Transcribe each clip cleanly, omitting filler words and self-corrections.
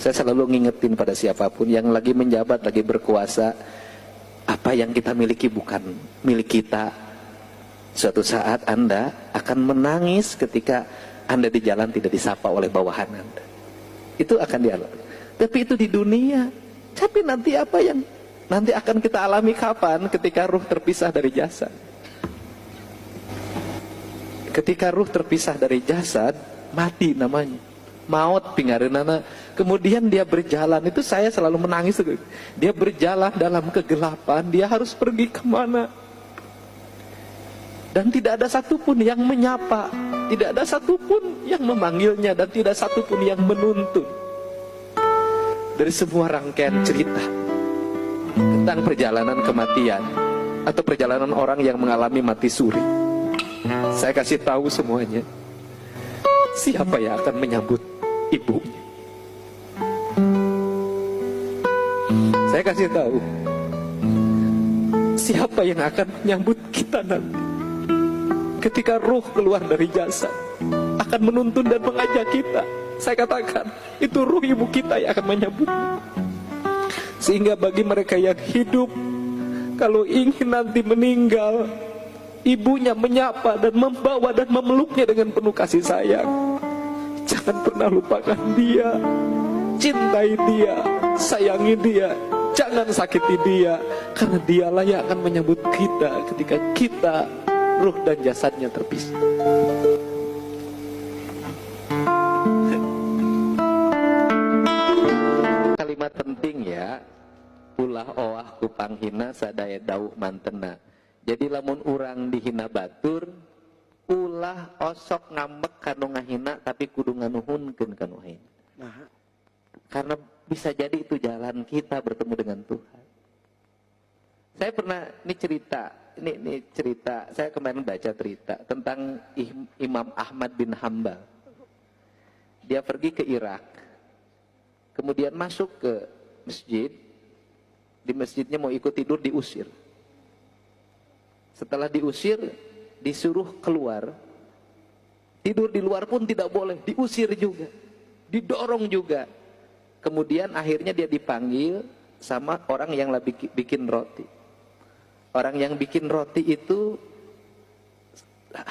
Saya selalu ngingetin pada siapapun yang lagi menjabat, lagi berkuasa, apa yang kita miliki bukan milik kita. Suatu saat Anda akan menangis ketika Anda di jalan tidak disapa oleh bawahan Anda. Itu akan dialami. Tapi itu di dunia. Tapi nanti apa yang nanti akan kita alami kapan? Ketika ruh terpisah dari jasad. Ketika ruh terpisah dari jasad, mati namanya. Maut pingareunana. Kemudian dia berjalan, itu saya selalu menangis. Dia berjalan dalam kegelapan, dia harus pergi kemana? Dan tidak ada satupun yang menyapa, tidak ada satupun yang memanggilnya, dan tidak satupun yang menuntun. Dari semua rangkaian cerita tentang perjalanan kematian atau perjalanan orang yang mengalami mati suri, saya kasih tahu semuanya. Siapa yang akan menyambut ibunya? Saya kasih tahu, siapa yang akan menyambut kita nanti ketika ruh keluar dari jasad, akan menuntun dan mengajak kita. Saya katakan, itu ruh ibu kita yang akan menyambutnya. Sehingga bagi mereka yang hidup, kalau ingin nanti meninggal, ibunya menyapa dan membawa dan memeluknya dengan penuh kasih sayang. Jangan pernah lupakan dia, cintai dia, sayangi dia, jangan sakiti dia, karena dialah yang akan menyambut kita ketika kita, ruh dan jasadnya terpisah. Kalimat penting ya, ulah oah kupanghina sadaya dauh mantena. Jadi lamun urang dihina batur, ulah osok ngambek kanu ngahina, tapi kudu nganuhunkeun kanu hina. Nah, karena bisa jadi itu jalan kita bertemu dengan Tuhan. Saya pernah, ini cerita, saya kemarin baca cerita tentang Imam Ahmad bin Hambal. Dia pergi ke Irak, kemudian masuk ke masjid, di masjidnya mau ikut tidur, diusir. Setelah diusir, disuruh keluar, tidur di luar pun tidak boleh, diusir juga, didorong juga. Kemudian akhirnya dia dipanggil sama orang yang bikin roti. Orang yang bikin roti itu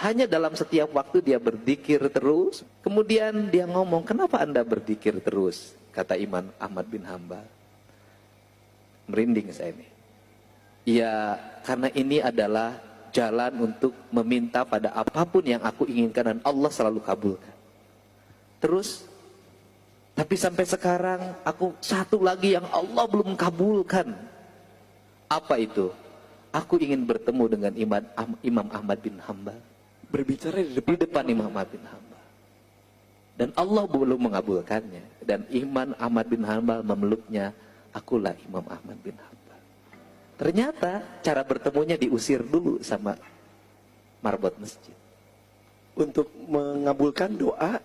hanya dalam setiap waktu dia berzikir terus. Kemudian dia ngomong, kenapa Anda berzikir terus? Kata Imam Ahmad bin Hambal. Merinding saya ini. Ya, karena ini adalah jalan untuk meminta pada apapun yang aku inginkan dan Allah selalu kabulkan. Terus, tapi sampai sekarang aku satu lagi yang Allah belum kabulkan. Apa itu? Aku ingin bertemu dengan Imam Ahmad bin Hambal. Berbicara di depan Imam Ahmad bin Hambal. Dan Allah belum mengabulkannya. Dan Imam Ahmad bin Hambal memeluknya. Akulah Imam Ahmad bin Hambal. Ternyata cara bertemunya diusir dulu sama marbot masjid. Untuk mengabulkan doa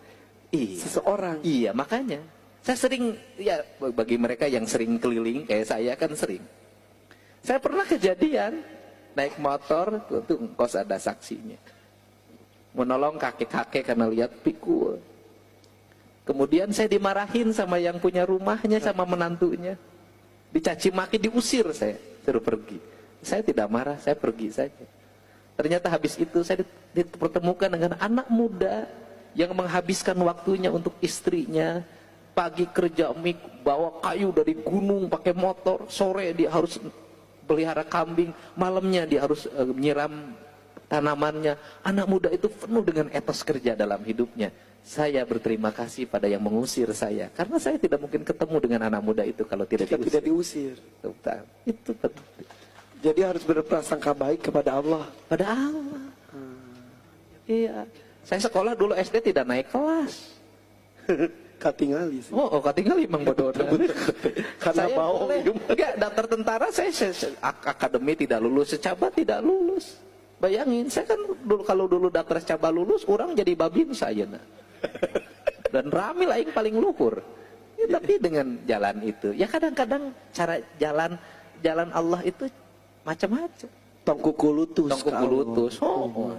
seseorang. Iya, makanya. Saya sering, ya bagi mereka yang sering keliling, kayak saya kan sering. Saya pernah kejadian, naik motor, itu kos ada saksinya. Menolong kakek-kakek karena lihat pikul. Kemudian saya dimarahin sama yang punya rumahnya, sama menantunya. Dicaci maki, diusir saya, suruh pergi. Saya tidak marah, saya pergi saja. Ternyata habis itu saya dipertemukan dengan anak muda yang menghabiskan waktunya untuk istrinya. Pagi kerja bawa kayu dari gunung pakai motor, sore dia harus pelihara kambing, malamnya dia harus menyiram tanamannya. Anak muda itu penuh dengan etos kerja dalam hidupnya. Saya berterima kasih pada yang mengusir saya, karena saya tidak mungkin ketemu dengan anak muda itu kalau tidak diusir. Itu penting. Jadi harus berprasangka baik kepada Allah. Pada Allah. Iya. Saya sekolah dulu SD tidak naik kelas. Katingali sih. Oh, katingali emang bodoh. Karena mau enggak, daftar tentara saya akademi tidak lulus, secaba tidak lulus. Bayangin, saya kan dulu kalau dulu daftar secaba lulus, orang jadi babin saya nah. Dan rame lah yang paling luhur. Ya, tapi dengan jalan itu, ya kadang-kadang cara jalan Allah itu macam-macam. Tongkuku lutus. Oh.